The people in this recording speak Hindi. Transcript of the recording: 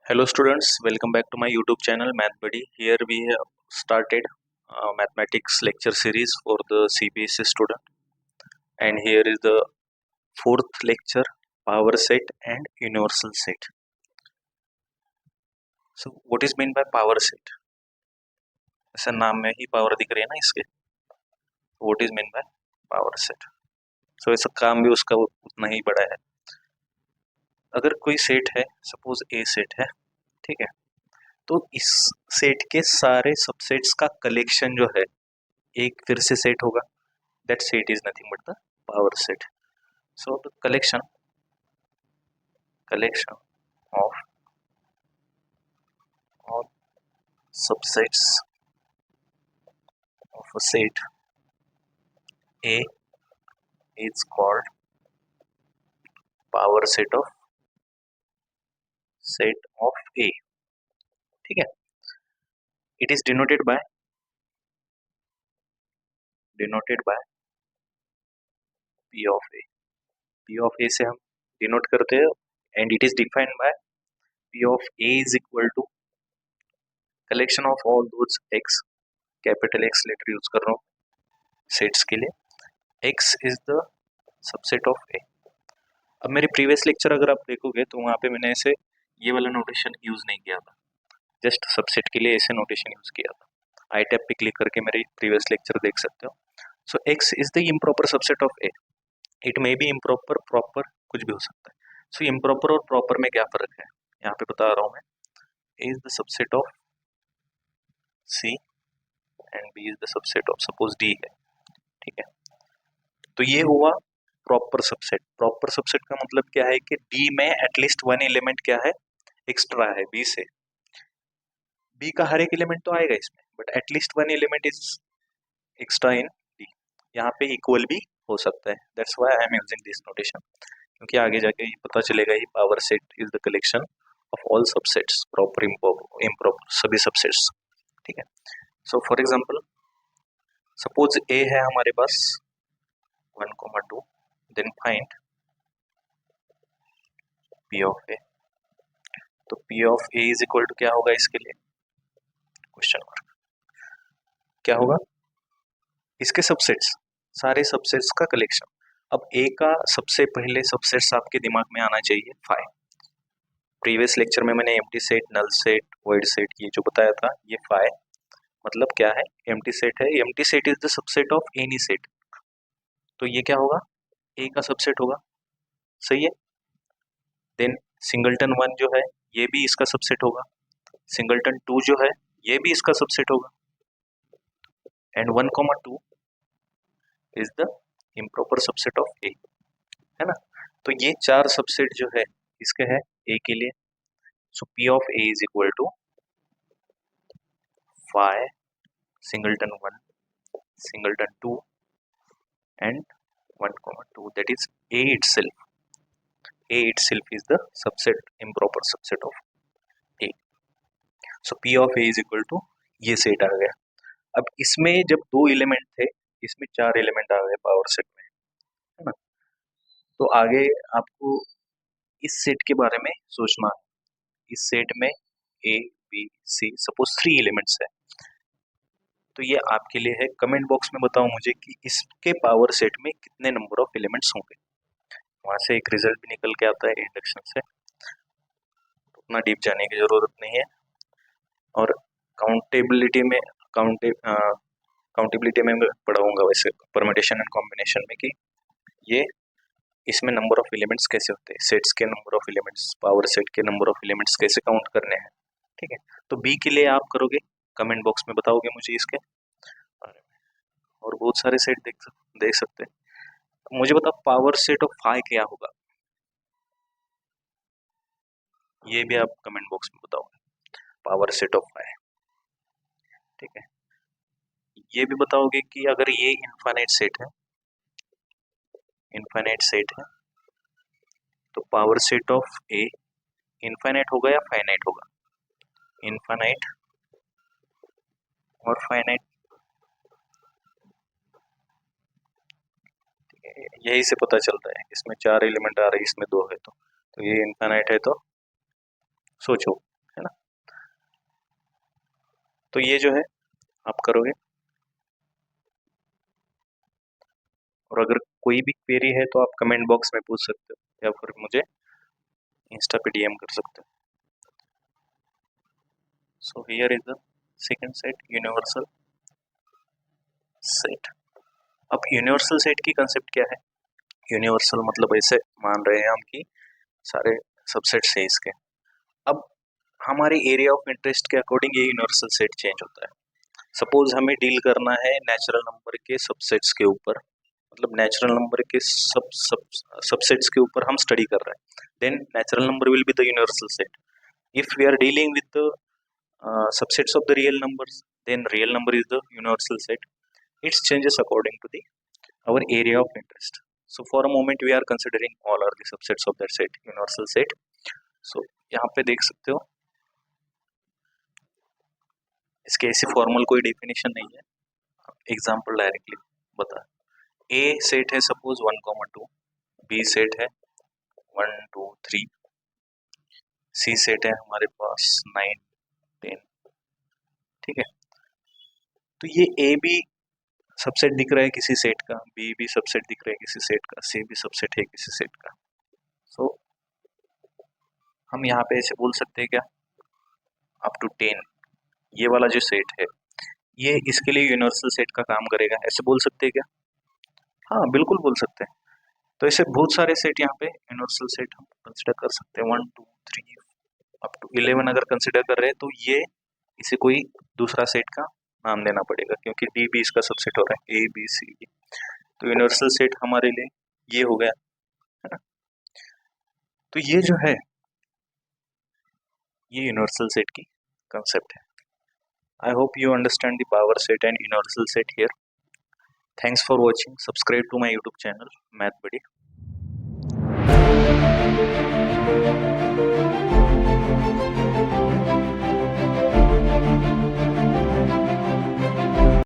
Hello students, welcome back to my YouTube channel Math Buddy. Here we have started mathematics lecture series for the CBSE student, and here is the fourth lecture, power set and universal set. So what is meant by power set? ऐसा नाम में ही पावर दिख रही है ना इसके. What is meant by power set? So ऐसा काम भी उसका उतना ही बड़ा है. अगर कोई सेट है, सपोज ए सेट है, ठीक है, तो इस सेट के सारे सबसेट्स का कलेक्शन जो है एक फिर से सेट होगा. That set is nothing but the power set. So the collection of all subsets of a set A is called power set of A. ठीक है. It is denoted by P of A. P of A से हम डिनोट करते हैं and it is defined by P of A is equal to collection of all those X, capital X letter use कर रहा हूँ सेट्स के लिए. X is the subset of A. अब मेरे प्रीवियस लेक्चर अगर आप देखोगे तो वहाँ पे मैंने ऐसे ये वाला नोटेशन यूज नहीं किया था, जस्ट सबसेट के लिए ऐसे नोटेशन यूज किया था. आई टैब पे क्लिक करके मेरे प्रीवियस लेक्चर देख सकते हो. So X is the improper subset of A. It may be improper, proper, कुछ भी हो सकता है. सो इम्प्रॉपर और प्रॉपर में क्या फर्क है यहाँ पे बता रहा हूँ मैं. A is the subset of C and B is the subset of suppose D है. ठीक है, तो ये हुआ प्रॉपर सबसेट. प्रॉपर सबसेट का मतलब क्या है कि डी में एटलीस्ट वन एलिमेंट क्या है, एक्स्ट्रा है बी से. बी का हर एक एलिमेंट तो आएगा इसमें, but at least one element is extra in D. यहाँ पे इक्वल भी हो सकता है. That's why I am using this notation, क्योंकि आगे जाके ये पता चलेगा ये power set is the collection of all subsets, proper improper सभी सबसेट्स. ठीक है. So for example suppose A है हमारे पास 1,2, then find P of A. तो P of A is equal to क्या होगा इसके लिए, क्वेश्चन मार्क. क्या होगा, इसके सबसेट्स, सारे सबसेट्स का कलेक्शन. अब ए का सबसे पहले सबसेट्स आपके दिमाग में आना चाहिए 5. प्रीवियस लेक्चर में मैंने empty set, null set, void set ये जो बताया था, ये 5 मतलब क्या है, एम्प्टी सेट है. Empty set is the subset of any set. तो ये क्या होगा, ए का सबसेट होगा. सही है. देन सिंगलटन 1 जो है ये भी इसका सबसेट होगा. सिंगलटन 2 जो है ये भी इसका सबसेट होगा. And 1,2 is the improper subset of A, है ना. तो ये चार सबसेट जो है इसके है ए के लिए. So P of A is equal to 5 singleton 1, singleton 2 and 1,2, that is A itself. A itself is the subset, improper subset of A. So P of A is equal to ये सेट आ गया. अब इसमें जब दो एलिमेंट थे, इसमें चार एलिमेंट आ गए पावर सेट में, है ना. तो आगे आपको इस सेट के बारे में सोचना है. इस सेट में A, B, C suppose 3 elements है. तो ये आपके लिए है. कमेंट बॉक्स में बताओ मुझे कि इसके पावर सेट में कितने नंबर ऑफ एलिमेंट्स होंगे. वहां से एक रिजल्ट भी निकल के आता है इंडक्शन से, उतना डीप जाने की जरूरत नहीं है. और काउंटेबिलिटी में काउंटेबिलिटी में मैं पढ़ाऊंगा वैसे परम्यूटेशन एंड कॉम्बिनेशन में कि ये इसमें नंबर ऑफ एलिमेंट्स कैसे होते हैं, सेट्स के number of elements, power set के नंबर ऑफ एलिमेंट्स कैसे काउंट करने हैं. ठीक है. तो बी के लिए आप करोगे, कमेंट बॉक्स में बताओगे मुझे इसके बारे में. और बहुत सारे सेट देख सकते हैं. मुझे बताओ पावर सेट ऑफ 5 क्या होगा, ये भी आप कमेंट बॉक्स में बताओगे. Power set of 5. ठीक है. ये भी बताओगे कि अगर ये इनफाइनाइट सेट है तो power set of A infinite होगा या फाइनाइट होगा. इनफाइनाइट और फाइनाइट, यही से पता चलता है. इसमें 4 एलिमेंट आ रहे हैं, इसमें 2 है, तो ये इनफाइनाइट है. तो सोचो तो ये जो है आप करोगे, और अगर कोई भी क्वेरी है तो आप कमेंट बॉक्स में पूछ सकते हो या फिर मुझे इंस्टा पे डीएम कर सकते हो। So here is the second set, universal set. अब यूनिवर्सल सेट की कंसेप्ट क्या है? यूनिवर्सल मतलब ऐसे मान रहे हैं हम कि सारे सबसेट्स है इसके। अब हमारे एरिया ऑफ इंटरेस्ट के अकॉर्डिंग ये यूनिवर्सल सेट चेंज होता है। सपोज हमें डील करना है नेचुरल नंबर के सबसेट्स के ऊपर, मतलब नेचुरल नंबर के सब सब सबसेट्स के ऊपर हम स्टडी कर रहे हैं, then natural number will be the universal set. If we are dealing with the subsets of the real numbers, then real number is the universal set. It changes according to the our area of interest. So for a moment we are considering all are the subsets of that set, universal set. So यहाँ पे देख सकते हो इसके ऐसे फॉर्मल कोई डेफिनेशन नहीं है, एग्जाम्पल डायरेक्टली बता। ए सेट है सपोज 1,2, बी सेट है 1 2 3, सी सेट है हमारे पास 9 10, ठीक है। तो ये ए बी सबसेट दिख रहा है किसी सेट का, बी भी सबसेट दिख रहा है किसी सेट का, सी भी सबसेट है किसी सेट का। सो हम यहाँ पे ऐसे बोल सकते हैं क्या, अप टू 10 ये वाला जो सेट है ये इसके लिए यूनिवर्सल सेट का काम करेगा, ऐसे बोल सकते हैं क्या? हाँ बिल्कुल बोल सकते हैं। तो ऐसे बहुत सारे सेट यहाँ पे यूनिवर्सल सेट हम कंसिडर कर सकते हैं, 1 2 3 अप टू 11 अगर कंसिडर कर रहे हैं तो ये इसे कोई दूसरा सेट का नाम देना पड़ेगा, क्योंकि डी भी इसका सबसेट हो रहा है, ए बी सी डी। तो यूनिवर्सल सेट हमारे लिए ये हो गया, है ना। तो ये जो है ये यूनिवर्सल सेट की कंसेप्ट है। I hope you understand the power set and universal set here. Thanks for watching, subscribe to my YouTube channel Math buddy.